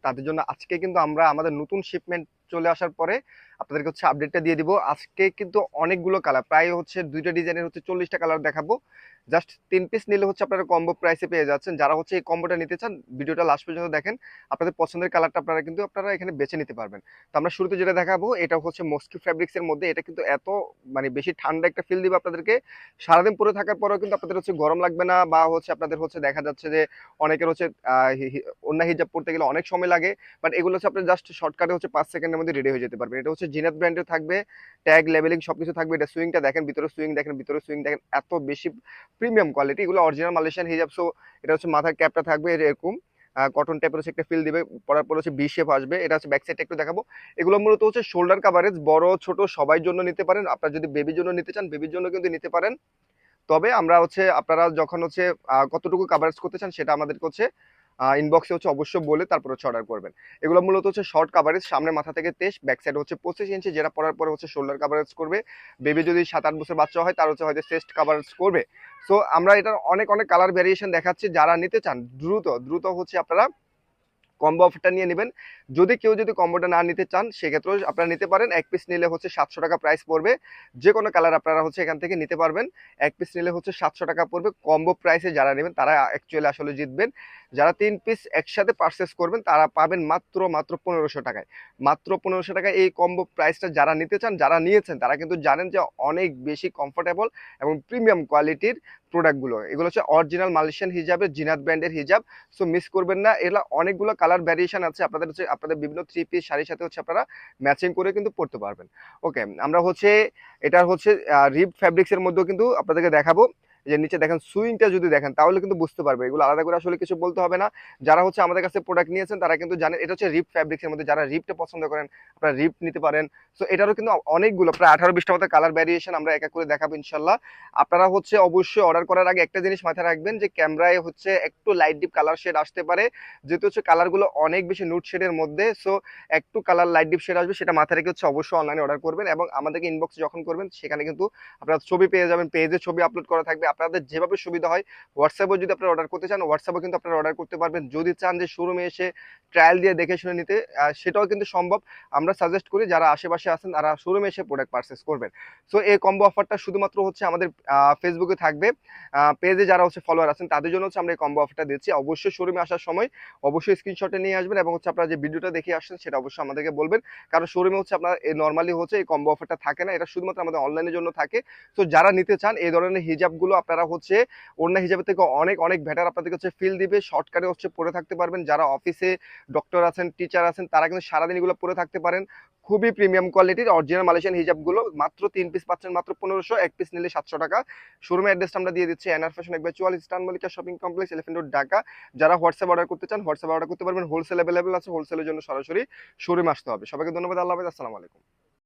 তাদের জন্য আজকে কিন্তু আমরা আমাদের নতুন শিপমেন্ট চলে আসার পরে আপনাদেরকে হচ্ছে আপডেটটা দিয়ে দিব। আজকে কিন্তু অনেকগুলো কালার, প্রায় হচ্ছে 2টা ডিজাইনের হচ্ছে 40টা কালার দেখাবো। জাস্ট 3 পিস নিলে হচ্ছে আপনারা কম্বো প্রাইসে পেয়ে যাচ্ছেন। যারা হচ্ছে এই কম্বোটা নিতে চান ভিডিওটা লাস্ট পর্যন্ত দেখেন, আপনাদের পছন্দের কালারটা আপনারা এখানে বেছে নিতে পারবেন। তো আমরা শুরুতে যেটা দেখাবো এটা হচ্ছে মস্কি ফ্যাব্রিক্স এর মধ্যে। এটা কিন্তু এত মানে বেশি ঠান্ডা একটা ফিল দিবে আপনাদেরকে। সারাদিন পরে থাকার পরেও কিন্তু আপনাদের হচ্ছে গরম লাগবে না, বা হচ্ছে আপনাদের হচ্ছে দেখা যাচ্ছে যে অনেকের হচ্ছে ওন্না হিজাব পড়তে গেলে অনেক সময় লাগে। বাট এগুলো হচ্ছে আপনি জাস্ট শর্টকাটে হচ্ছে 5 সেকেন্ডের মধ্যে রেডি হয়ে যেতে পারবেন। এটা হচ্ছে জিনাত ব্র্যান্ডের থাকবে, ট্যাগ লেবেলিং সবকিছু থাকবে। এটা সুইংটা দেখেন, ভিতরে সুইং দেখেন, ভিতরে সুইং দেখেন, এত বেশি প্রিমিয়াম কোয়ালিটি। এগুলো অরিজিনাল মালয়েশিয়ান হিজাব। সো এটা হচ্ছে মাথার ক্যাপটা থাকবে এরকম কটন টাইপের হচ্ছে একটা ফিল দিবে, পরার পর হচ্ছে বি শেপ আসবে। এটা হচ্ছে ব্যাক সাইডটা একটু দেখাবো। এগুলো মূলত হচ্ছে শোল্ডার কাভারেজ, বড় ছোট সবাই জন্য নিতে পারেন। আপনারা যদি বেবির জন্য নিতে চান বেবির জন্য কিন্তু নিতে পারেন। তবে আমরা হচ্ছে আপনারা যখন হচ্ছে কতটুকু কাভারেজ করতে চান সেটা আমাদেরকে হচ্ছে ইনবক্সে হচ্ছে অবশ্যই বলে তারপর হচ্ছে অর্ডার করবেন। এগুলো মূলত হচ্ছে শর্ট কাভারেজ, সামনে মাথা থেকে 23, ব্যাক সাইড হচ্ছে 25 ইঞ্চি, যেটা পরার পরে হচ্ছে শোল্ডার কাভারেজ করবে। বেবি যদি 7-8 বছর বাচ্চা হয় তার হচ্ছে হয়তো চেস্ট কাভারেজ করবে। সো আমরা এটার অনেক অনেক কালার ভ্যারিয়েশন দেখাচ্ছি। যারা নিতে চান দ্রুত দ্রুত হচ্ছে আপনারা কম্বো অফারটা নিয়ে নেবেন। যদি কেউ যদি কম্বোটা না নিতে চান সেক্ষেত্রেও আপনারা নিতে পারেন। এক পিস নিলে হচ্ছে 700 টাকা প্রাইস পড়বে। যে কোনো কালার আপনারা হচ্ছে এখান থেকে নিতে পারবেন। এক পিস নিলে হচ্ছে 700 টাকা পড়বে। কম্বো প্রাইসে যারা নেবেন তারা অ্যাকচুয়ালি আসলে জিতবেন। যারা 3 পিস একসাথে পারচেস করবেন তারা পাবেন মাত্র মাত্র 1500 টাকায়। মাত্র 1500 টাকায় এই কম্বো প্রাইসটা যারা নিতে চান, যারা নিয়েছেন তারা কিন্তু জানেন যে অনেক বেশি কমফোর্টেবল এবং প্রিমিয়াম কোয়ালিটির প্রোডাক্টগুলো। এগুলো হচ্ছে অরিজিনাল মালয়েশিয়ান হিজাবের জিনাত ব্র্যান্ডের হিজাব। সো মিস করবেন না। এগুলা অনেকগুলো কালার ভ্যারিয়েশন আছে। আপনাদের হচ্ছে আপনাদের বিভিন্ন 3 পিস শাড়ির সাথে হচ্ছে আপনারা ম্যাচিং করে কিন্তু পড়তে পারবেন। ওকে, আমরা হচ্ছে এটা হচ্ছে রিব ফ্যাব্রিক্স এর মধ্যেও কিন্তু আপনাদেরকে দেখাবো। যে নিচে দেখেন সুইংটা যদি দেখেন তাহলে কিন্তু বুঝতে পারবে। এগুলো আলাদা করে আসলে কিছু বলতে হবে না। যারা হচ্ছে আমাদের কাছে প্রোডাক্ট নিয়েছেন তারা কিন্তু জানেন এটা হচ্ছে রিব ফ্যাব্রিক্স এর মধ্যে। যারা রিবটা পছন্দ করেন আপনারা রিব নিতে পারেন। সো এটারও কিন্তু অনেকগুলো প্রায় 18-20টা মতো কালার ভ্যারিয়েশন আমরা এক এক করে দেখাবো ইনশাল্লাহ। আপনারা হচ্ছে অবশ্যই অর্ডার করার আগে একটা জিনিস মাথায় রাখবেন যে ক্যামেরায় হচ্ছে একটু লাইট ডিপ কালার শেড আসতে পারে, যেহেতু হচ্ছে কালারগুলো অনেক বেশি নুট শেডের মধ্যে। সো একটু কালার লাইট ডিপ শেড আসবে, সেটা মাথায় রেখে হচ্ছে অবশ্যই অনলাইনে অর্ডার করবেন। এবং আমাদেরকে ইনবক্স যখন করবেন সেখানে কিন্তু আপনারা ছবি পেয়ে যাবেন, পেজে ছবি আপলোড করা থাকবে। আপনাদের যেভাবে সুবিধা হয়, হোয়াটসঅ্যাপে যদি আপনারা অর্ডার করতে চান হোয়াটসঅ্যাপে কিন্তু আপনারা অর্ডার করতে পারবেন। যদি চান যে শোরুমে এসে ট্রায়াল দিয়ে দেখে শুনে নিতে, সেটাও কিন্তু সম্ভব। আমরা সাজেস্ট করি যারা আশেপাশে আছেন তারা শোরুমে এসে প্রোডাক্ট পারচেস করবেন। সো এই কম্বো অফারটা শুধুমাত্র হচ্ছে আমাদের ফেসবুকে থাকবে। পেজে যারা হচ্ছে ফলোয়ার আছেন তাদের জন্য হচ্ছে আমরা এই কম্বো অফারটা দিচ্ছি। অবশ্যই শোরুমে আসার সময় অবশ্যই স্ক্রিনশটে নিয়ে আসবেন, এবং হচ্ছে আপনারা যে ভিডিওটা দেখে আসছেন সেটা অবশ্যই আমাদেরকে বলবেন। কারণ শোরুমে হচ্ছে আপনার নর্মালি হচ্ছে এই কম্বো অফারটা থাকে না, এটা শুধুমাত্র আমাদের অনলাইনের জন্য থাকে। তো যারা নিতে চান এই ধরনের হিজাবগুলো আপনারা হচ্ছে অন্য হিজাবের থেকে অনেক অনেক বেটার আপনাদেরকে হচ্ছে ফিল দিবে। শর্টকাটে হচ্ছে পরে থাকতে পারবেন। যারা অফিসে ডক্টর আছেন, টিচার আছেন, তারা কিন্তু সারাদিন এগুলো পরে থাকতে পারেন। খুবই প্রিমিয়াম কোয়ালিটির অরিজিনাল মালয়েশিয়ান হিজাবগুলো মাত্র 3 পিস পাচ্ছেন মাত্র 1500, এক পিস নিলে 700 টাকা। শোরুমের অ্যাড্রেসটা আমরা দিয়ে দিচ্ছি NR fashion 1/44 eastern Mallika shopping complex, elephant road, Dhaka. যারা হোয়াটসঅ্যাপ অর্ডার করতে চান হোয়াটসঅ্যাপ অর্ডার করতে পারবেন। হোলসেল অ্যাভেলেবল আছে, হোলসেলের জন্য সরাসরি শোরুমে আসতে হবে। সবাইকে ধন্যবাদ। আল্লাহ হাফেজ, আসসালামু আলাইকুম।